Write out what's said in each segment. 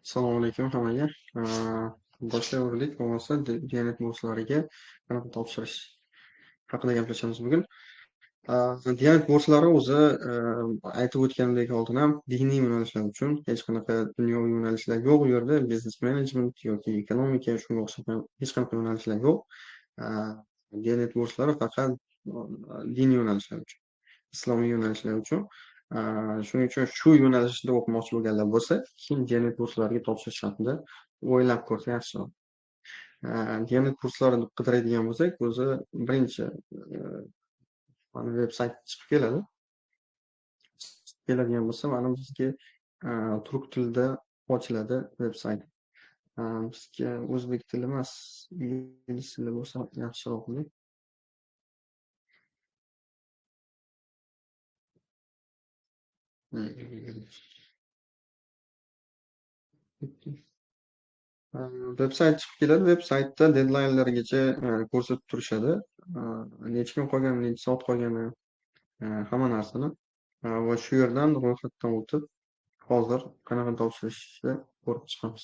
Assalomu alaykum hammaga. Boshlayverdik. Bo'lmasa Diyanet burslariga qanaqa topshirish haqida gaplashamiz bugun. Diyanet burslari o'zi aytib o'tganimdek oldin ham diniy yo'nalishlar uchun hech qanaqa dunyoviy yo'nalishlar yo'q u yerda. Biznes menejment yoki ekonomika shunga o'xshagan hech qanaqa yo'nalishlar yo'q. Diyanet burslari faqat diniy yo'nalishlar uchun, islomiy yo'nalishlar uchun. Shuning uchun shu yo'nalishda o'qimoqchi bo'lganlar bo'lsa, keyin Diyanet burslariga topshirish haqida o'ylab ko'rsa yaxshiroq. Diyanet burslarini qidiradigan bo'lsak, o'zi birinchi mana veb-sayt chiqib keladi. Keladigan bo'lsa, mana bizga turk tilida ochiladi veb-sayt. Bizga o'zbek tili emas, ingliz tili bo'lsa yaxshiroq edi. Veb-sayt chiqib keladi. Veb-saytda dedlaynlargacha ko'rsatib turishadi. Necha kun qolgani, necha soat qolgani, hamma narsani. Va shu yerdan ro'yxatdan o'tib, hozir qanaqa topshirishni ko'rib chiqamiz.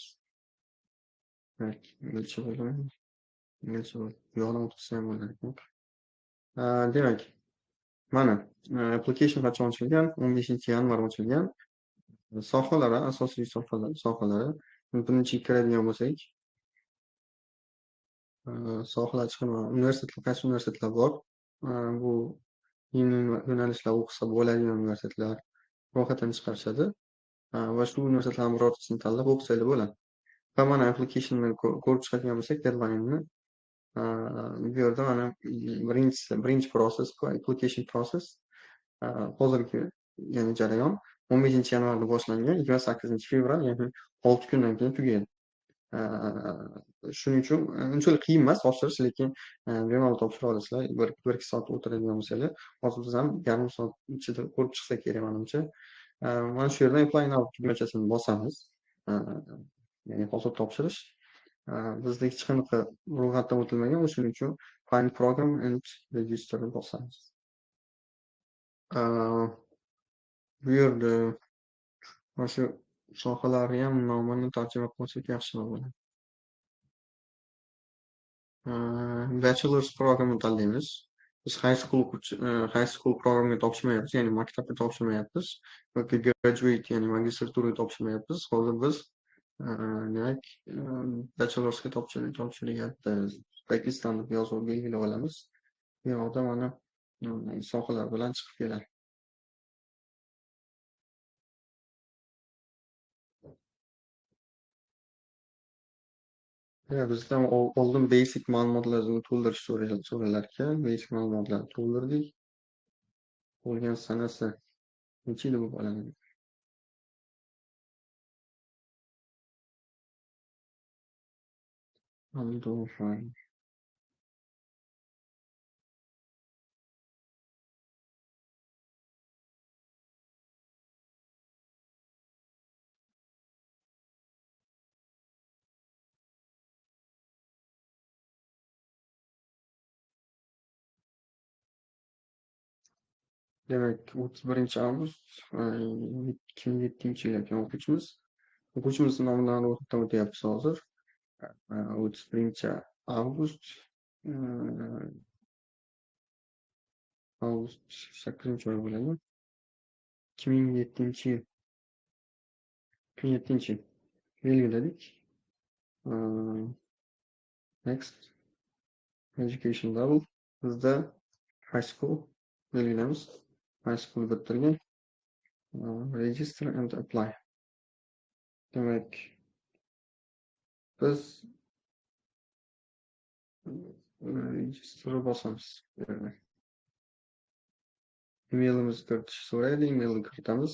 Inglizcha bo'ladimi? Inglizcha bo'ladi. Bu yoqdan o'tkazsa ham bo'lar ekan. Demak, mana application qachon ochilgan? 15-yanvar ochilgan. Sohalari, asosiy sohalari. Birinchi kiradigan bo'lsak, sohalar chiqaman. Qaysi universitetlar bor? Bu yo'nalishlar o'qisa bo'ladigan universitetlar ro'yxatdan chiqarishadi. Va shu universitetlardan birortasini tanlab o'qisanglar bo'ladi. Va mana applicationni ko'rib chiqadigan bo'lsak, deadline'ni bu yerda mana birinchi process bu application process. Hozirgi ya'ni jarayon 15-yanvarda boshlangan, 28-fevral, ya'ni 6 kundan keyin tugaydi. Shuning uchun unchalik qiyin emas topshirish, lekin bemalol topshira olasizlar. 1-2 soat o'tiradigan bo'lsanglar, hozir biz ham yarim soat ichida ko'rib chiqsak kerak menimcha. Mana shu yerdan apply now tugmachasini bosamiz. Ya'ni hozir topshirish. Bizda hech qanaqa ro'yxatdan o'tilmagan, shuning uchun find program and register ni bosamiz. Bu yerda mana shu sohalarni ham nomini tarjima qilsak yaxshiroq bo'ladi. Bachelor's programni tanlaymiz. Biz high school programga topshirmayapmiz, ya'ni maktabga topshirmayapmiz yoki graduate, ya'ni magistraturaga topshirmayapmiz. Hozir biz demak bachelor'sga topshiryapti. Pakiston deb yozib belgilab olamiz. Bu yoqda mana sohalar bilan chiqib keladi. Bizdan oldin basic ma'lumotlarni to'ldirish so'ralar ekan. Basic ma'lumotlarni to'ldirdik. Bo'lgan sanasi necha yil bo'lib qoladi? Demak, 31-avgust 2007-yil ekan o'quvchimiz. O'quvchimizni nomidan ro'yxatdan o'tyapmiz hozir. 31-avgust 8-oy bo'ladi. 2007-yil. 2007-yil belgiladik. Next education level bizda high school belgilamiz. High school bitirgan. Register and apply. Demak, biz register bosamiz. Emailimizni kiritish so'raydi, emailni kiritamiz.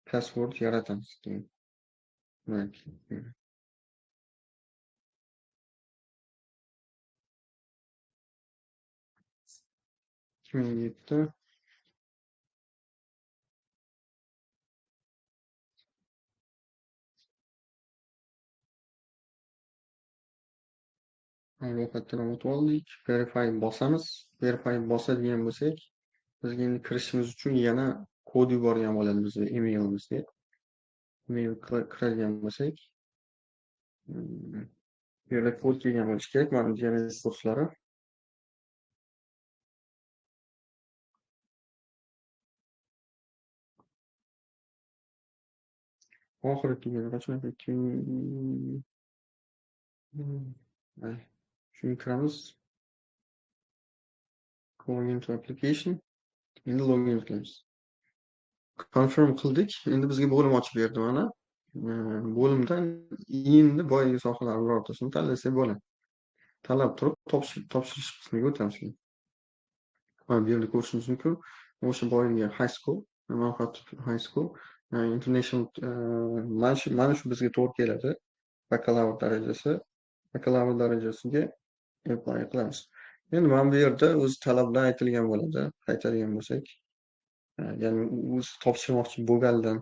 Password yaratamiz. Demak, 2007 ro'yxatdan o'tib oldik. Verify bosamiz. Verify bosadigan bo'lsak, bizga endi kirishimiz uchun yana kod yuborgan bo'ladi bizga emailimizga. mail kiradigan bo'lsak, bu yerda kod kelgan bo'lishi kerak. Mana DNS kurslari. Oxiri kelgan qachon? 2000 shuni kiramiz. Login to application. Endi login qilamiz. Confirm qildik. Endi bizga bo'lim ochib berdi mana. Bo'limdan endi boyagi sohalar birortasini tanlasak bo'ladi. Tanlab turib topshirish qismiga o'tamiz. Mana bu yerda ko'rishingiz mumkin. O'sha boyagi high school, Manhattan High School, international mana shu bizga to'g'ri keladi. Bakalavr darajasi. Bakalavr darajasiga apply qilamiz. Endi mana bu yerda o'z talablar aytilgan bo'ladi. Qaytadigan bo'lsak, ya'ni o'zi topshirmoqchi bo'lgandan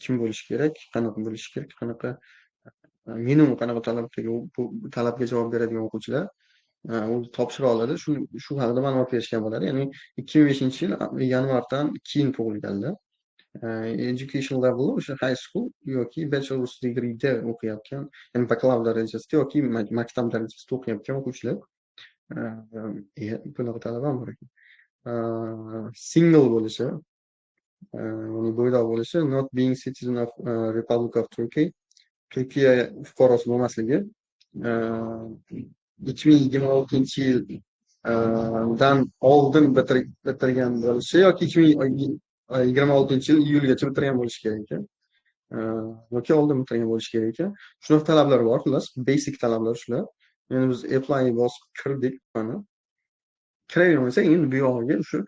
kim bo'lishi kerak, qanaqa bo'lishi kerak, qanaqa minimum qanaqa talabga javob beradigan o'quvchilar o'zi topshira oladi. Shu haqida ma'lumot berishgan bo'ladi. Ya'ni 2005-yil yanvardan keyin tug'ilganlar. Education level o'sha high school yoki bachelor's degree'da o'qiyotgan, ya'ni bakalavr darajasida yoki maktab darajasida o'qiyotgan o'quvchilar. Bunaqa talab ham bor ekan. Single bo'lishi, ya'ni bo'ydoq bo'lishi, not being citizen of Republic of Turkey, Turkiya fuqarosi bo'lmasligi, 2026-yildan oldin bitirgan bo'lishi yoki 2026-yil iyulgacha bitirgan bo'lishi kerak ekan. Yoki oldin bitirgan bo'lishi kerak ekan. Shunaqa talablar bor, xullas, basic talablar shular. Endi biz apply bosib kirdik mana. Kiravermasak, endi bu yog'iga shu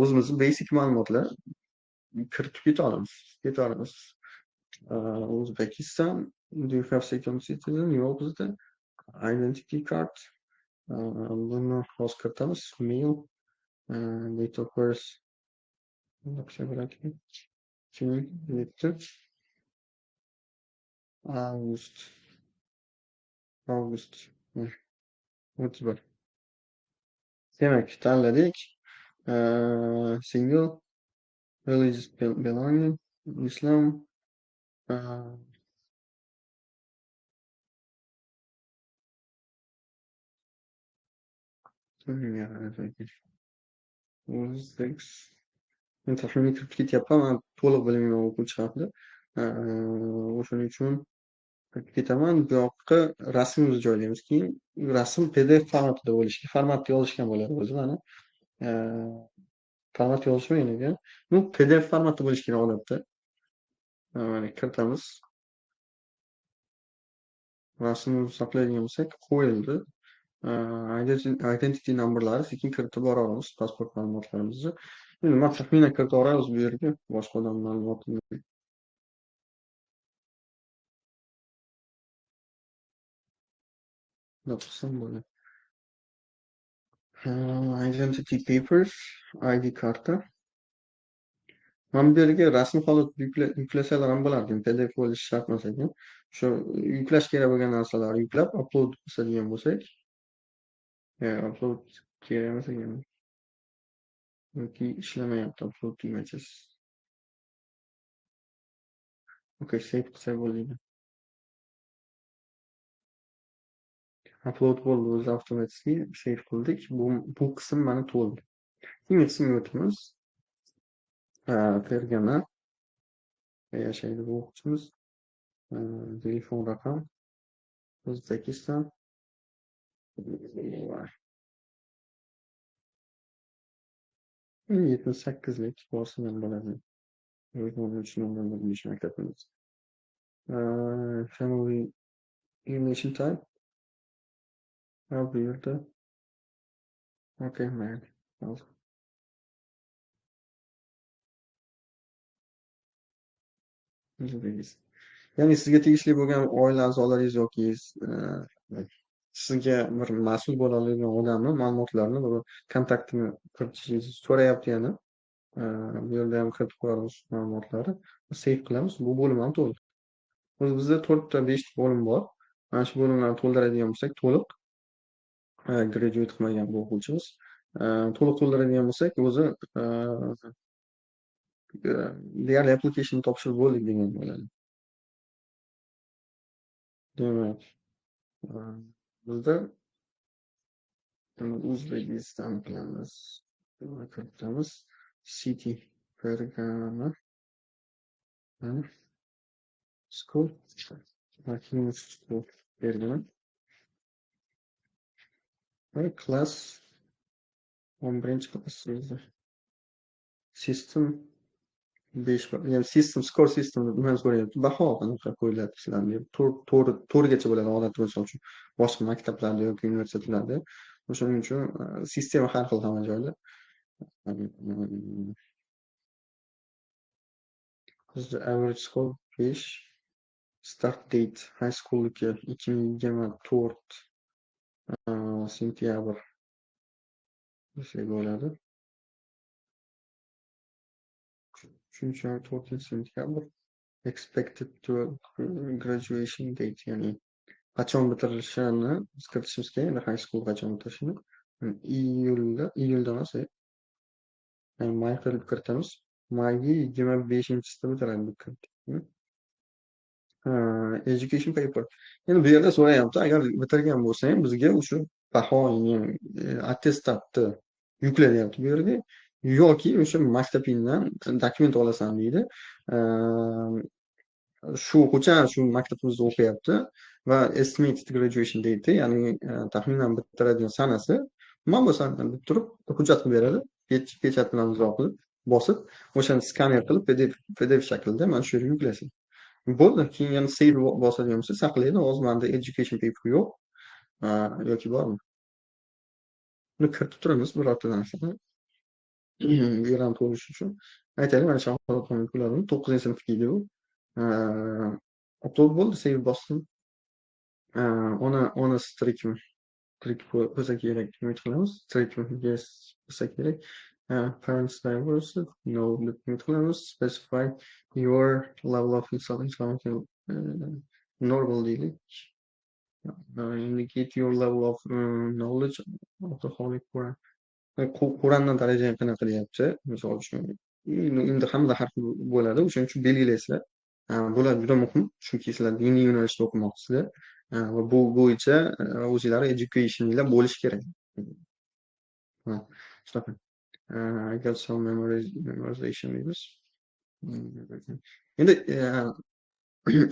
o'zimizni basic ma'lumotlar kiritib keta olamiz. Uzbekistan, do you have second citizen? Yo'q bizda. Identity card. Buni hozir kiritamiz. Mail, date of birth. August 31. Demak, tanladik. Single, religious belonging, Islam. Men taxminiy kirib ketyapman. Men to'liq bilmayman o'quvchi haqida. O'shaning uchun kirib ketaman. Bu yoqqa rasmimizni joylaymiz. Keyin rasm PDF formatida bo'lishi, formatda yozishgan bo'ladi o'zi mana. Format yozishmagan ekan. Bu PDF formatda bo'lishi kerak odatda. Mana kiritamiz. Rasmni saqlaydigan bo'lsak, qo'yildi. Identity numberlari sekin kiritib boramiz, pasport ma'lumotlarimizni. Endi men taxminan kiritaveramiz bu yerga, boshqa odam ma'lumotini qilsam bo'ladi. Identity papers, ID karta. Mana bu yerga rasmiy holat yuklasalar ham bo'lardi. PDF bo'lishi shart emas ekan. Shu yuklash kerak bo'lgan narsalarni yuklab upload qiladigan bo'lsak, upload kerak emas ekan. Yoki ishlamayapti upload images. Okay, save qilsak bo'ladi. Upload bo'ldi, o'zi avtomatik save qildik. Bu qism mana to'ldi. Keyingi qismga o'tamiz. Tergana yashaydi bu o'quvchimiz. Telefon raqam O'zbekiston. 78lik bo'lsa ham bo'ladi. 13 nomerli bilish maktabimiz. Family relation type. Bu yerda. Okay, married. Ya'ni sizga tegishli bo'lgan oila a'zolaringiz yoki sizga bir mas'ul bo'la oladigan odamni ma'lumotlarini va kontaktini kiritishingizni so'rayapti yana. Bu yerda ham kiritib qo'yamiz ma'lumotlarni. Save qilamiz. Bu bo'lim ham to'ldi. O'zi bizda 4 ta 5 ta bo'lim bor. Mana shu bo'limlarni to'ldiradigan bo'lsak, to'liq graduate qilmagan bu o'quvchimiz. To'liq to'ldiradigan bo'lsak, o'zi deyarli application topshirib bo'ldik degan bo'ladi. Demak, bizda O'zbekiston qilamiz. Kiritamiz. City Fergana School. Maksimum school bergan. Va class 11-klass system 5 ya'ni system score system nima so'rayapti? Baho qanaqa qo'yiladi sizlarga? To'rtgacha bo'ladi odatda misol uchun boshqa maktablarda yoki universitetlarda. O'shaning uchun sistema har xil hamma joyda. Bizda average score 5. Start date high school'ga 2024 sentyabr desak bo'ladi. 4-sentyabr. Expected to graduation date, ya'ni qachon bitirilishini biz kiritishimiz kerak, high school qachon bitirishini. iyulda emas, ya'ni may qilib kiritamiz. Mayning 25-sida bitiradi bu kirit. Education paper. Endi bu yerda so'rayapti, agar bitirgan bo'lsang bizga o'sha baho, attestatni yuklanyapti bu yerga, yoki o'sha maktabingdan dokument olasan deydi. Shu o'quvchi shu maktabimizda o'qiyapti va estimated graduation date, ya'ni taxminan bitiradigan sanasi mana bu sanadan deb turib hujjat qilib beradi. Pechat bilan imzo qilib bosib, o'shani skaner qilib PDF shaklida mana shu yerga yuklaysan. Bo'ldi. Keyin yana save bosadigan bo'lsa saqlaydi. Hozir menda education paper yo'q. Yoki bormi? Buni kiritib turamiz birorta narsani. Bu yerdan to'lish uchun. Aytaylik, mana shahodatnomani yukladim. 9-sinfga edi u. Upload bo'ldi, save bosdim. Ona strict bo'lsa kerak deb umid qilamiz. Strict yes bo'lsa kerak. Parents diverse, no deb umid qilamiz. Specify your level of Islamic normal deylik. Indicate your level of knowledge of the Holy Quran. Qur'ondan darajang qanaqa deyapti. Misol uchun endi hamma har xil bo'ladi. O'shaning uchun belgilaysiz. Bular juda muhim, chunki sizlar diniy yo'nalishda o'qimoqchisizlar va bu bo'yicha o'zingizlar educationinglar bo'lishi kerak. Shunaqa. I got some memorization deymiz. Endi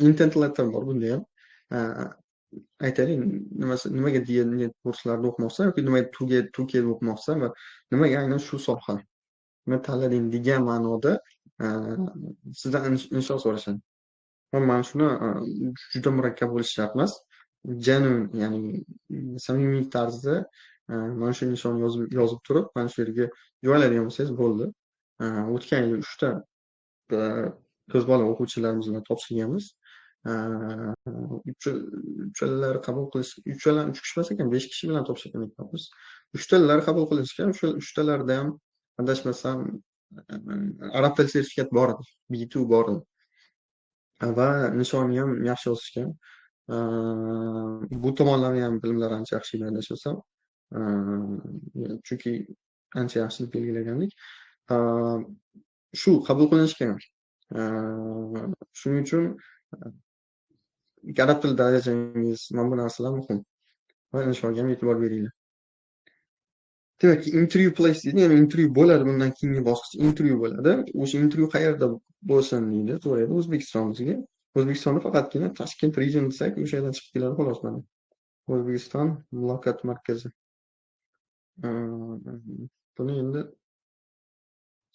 intent letter bor bunda ham. Aytaylik, nimaga diyet kurslarida o'qimoqchisan yoki nimaga Turkiyada o'qimoqchisan va nimaga aynan shu soha nima tanlading degan ma'noda sizdan insho so'rashadi. Mana shuni juda murakkab bo'lishi shart emas. Genuine, ya'ni samimiy tarzda mana shu nishonni yozib turib, mana shu yerga joylaydigan bo'lsangiz bo'ldi. O'tgan yil 3 ta qiz bola o'quvchilarimiz bilan topshirganmiz. Uchalalari qabul qilish, uchalar 3 kishi emas ekan, 5 kishi bilan topshirgan ekanmiz. 3 talar qabul qilinishgan, o'sha 3 talarda ham adashmasam arab tili sertifikat bor edi, B2 bor edi. Va nishoni ham yaxshi yozishgan. Bu tomonlama ham bilimlari ancha yaxshi edi adashmasam. Chunki ancha yaxshi belgilagandik. Shu qabul qilinishgan. Shuning uchun arab tili darajangiz, mana bu narsalar muhim. Va inshoga ham e'tibor beringlar. Demak, interview place deydi, ya'ni interview bo'ladi, bundan keyingi bosqich interview bo'ladi. O'sha interview qayerda bo'lsin deydi, so'raydi. O'zbekiston bizga. O'zbekistonda faqatgina Toshkent region desak, o'sha yerdan chiqib keladi xolos mana. O'zbekiston muloqot markazi. Buni endi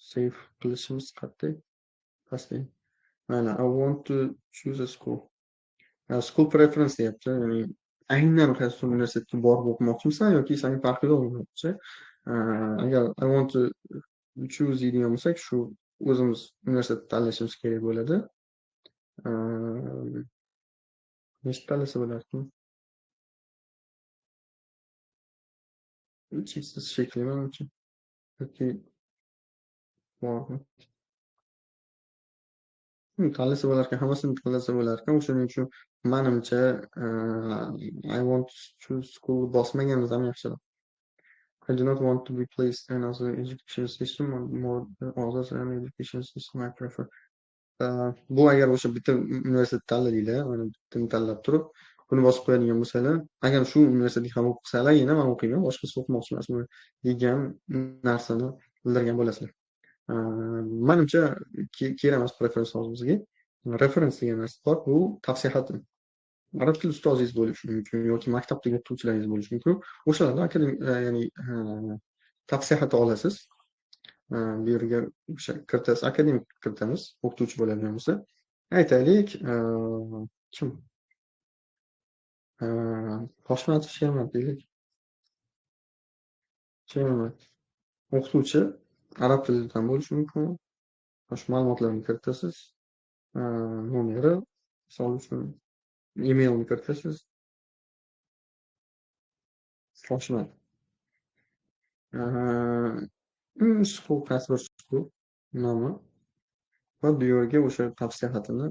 save qilishimiz qat'iy pastda. Mana I want to choose a school. School preference deyapti, ya'ni aynan qaysi universitetga borib o'qimoqchimisan yoki sening farqida o'qimoqchi. Agar I want to choose deydigan bo'lsak, shu o'zimiz universitet tanlashimiz kerak bo'ladi. Nechta tanlasa bo'lardi? Chipsiz shekli menimcha. Yoki bormi? Tanlasa bo'larkan, hammasini tanlasa bo'larkan. O'shaning uchun menimcha I want to choose school bosmaganimiz ham yaxshiroq. I do not want to be placed in another education system or more others and education system I prefer. Bu agar o'sha bitta universitetni tanladinglar, mana bittani tanlab turib, buni bosib qo'yadigan bo'lsalar, agar shu universitetga qabul qilsalargina man o'qiyman, boshqasida o'qimoqchi emasman degan narsani bildirgan bo'lasizlar. Manimcha kerak emas preferens hozir bizga. Referens degan narsa bor, bu tavsihat. Arab tili ustozingiz bo'lishi mumkin yoki maktabdagi o'qituvchilaringiz bo'lishi mumkin. O'shalardan akademik ya'ni tavsihat olasiz. Bu yerga o'sha kiritasiz, akademik kiritamiz, o'qituvchi bo'ladigan bo'lsa. Aytaylik, kim? Toshmat Shermat deylik. Shermat o'qituvchi, arab tilidan bo'lishi mumkin. Shu ma'lumotlarni kiritasiz. Nomeri, misol uchun emailni kiritasiz. Toshmat. Siqu qaysi bir siqu nomi va bu yerga o'sha tavsiya xatini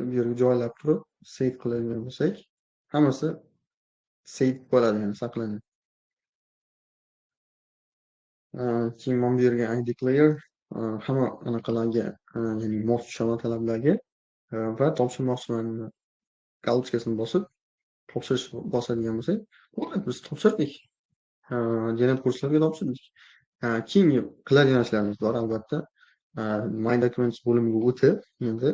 bu yerga joylab turib save qiladigan bo'lsak, hammasi save bo'ladi, ya'ni saqlanadi. Keyin mana bu yerga I declare hamma anaqalarga, ya'ni mos tushadigan talablarga va topshirmoqchilarni galotchasini bosib topshirish bosadigan bo'lsak, bo'ldi, biz topshirdik. Denet kurslarga topshirdik. Keyingi qiladigan ishlarimiz bor albatta. My Documents bo'limiga o'tib, endi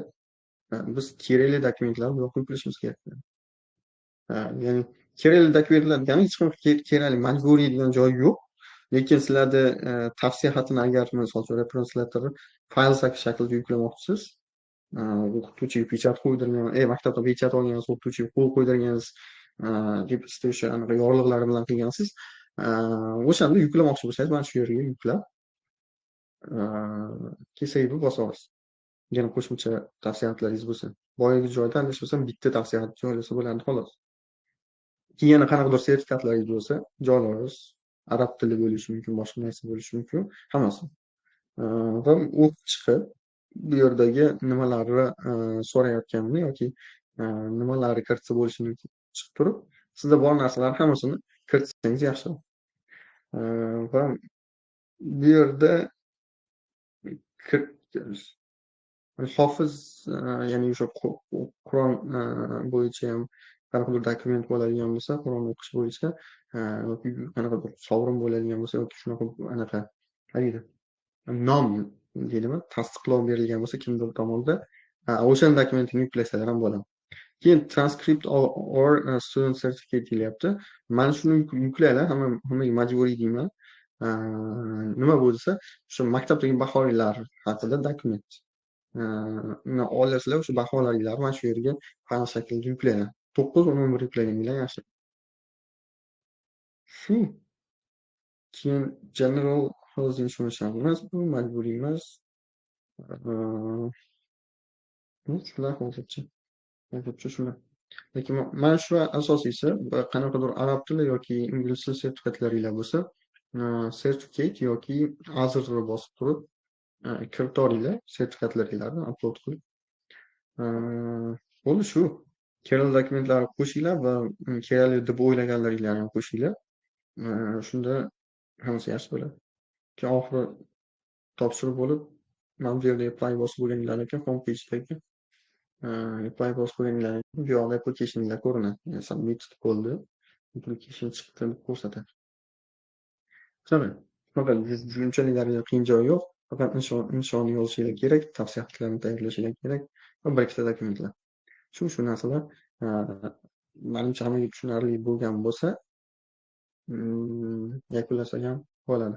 biz kerakli dokumentlarni bu yoqqa yuklashimiz kerak. Ya'ni kerakli dokumentlar degani hech qanaqa kerakli majburiy degan joyi yo'q. Lekin sizlarda tavsiya xatini agar misol uchun referenslatorni fayl shaklida yuklamoqchisiz, o'qituvchiga pechat qo'ydirgan, maktabda pechat olgansiz, o'qituvchiga qo'l qo'ydirgansiz, deb siz o'sha anaqa yorliqlari bilan qilgansiz, o'shanda yuklamoqchi bo'lsangiz, mana shu yerga yuklab, keyin bosib olasiz. Yana qo'shimcha tavsiyatlaringiz bo'lsa, boyagi joyda adashmasam bitta tavsiyat joylasa bo'ladi, xolos. Keyin yana qanaqadir sertifikatlaringiz bo'lsa, joylaysiz. Arab tili bo'lishi mumkin, boshqa narsa bo'lishi mumkin, hammasi. Va o'qib chiqib, bu yerdagi nimalarni so'rayotganini yoki nimalarni kiritsa bo'lishini chiqib turib, sizda bor narsalar hammasini kiritsangiz yaxshi. Va bu yerda hofiz, ya'ni o'sha Qur'on bo'yicha ham qanaqadir dokument bo'ladigan bo'lsa, Qur'on o'qish bo'yicha yoki qanaqadir sovrin bo'ladigan bo'lsa yoki shunaqa anaqa deydi, nom deydimi, tasdiqlov berilgan bo'lsa kimdir tomonidan, o'shani dokumentini yuklasalar ham bo'ladi. Keyin transcript or student certificate deyilyapti. Mana shuni yuklanglar, hammaga majburiy deyman. Nima bo'lsa, o'sha maktabdagi bahoiylar haqida dokument. Uni olasizlar, o'sha baholaringlarni mana shu yerga fayl shaklida yuklanglar. 9, 11 yuklaganinglar yaxshi. Shu. Keyin general health insurance emas, bu majburiy emas. Shular hozircha shular. Lekin mana shu asosiysi, qanaqadir arab tili yoki ingliz tili sertifikatlaringlar bo'lsa, certificate yoki azirni bosib turib kiritoringlar sertifikatlaringlarni upload qilib. Bo'ldi shu. Kerakli dokumentlarni qo'shinglar va kerakli deb o'ylaganlaringlarni ham qo'shinglar. Shunda hammasi yaxshi bo'ladi. Keyin oxiri topshirib bo'lib, mana bu yerda apply bosib bo'lganinglar ekan, home page'dagi apply bosib qo'yganinglar bu yoqda application'lar ko'rinadi. Submit bo'ldi. Application chiqdi deb ko'rsatadi. Faqat unchalik darajada qiyin joyi yo'q. Faqat inshoni yozishinglar kerak, tavsiyalarni tayyorlashinglar kerak va bir ikkita dokumentlar. Shu narsalar menimcha hammaga tushunarli bo'lgan bo'lsa, yakunlasak ham bo'ladi.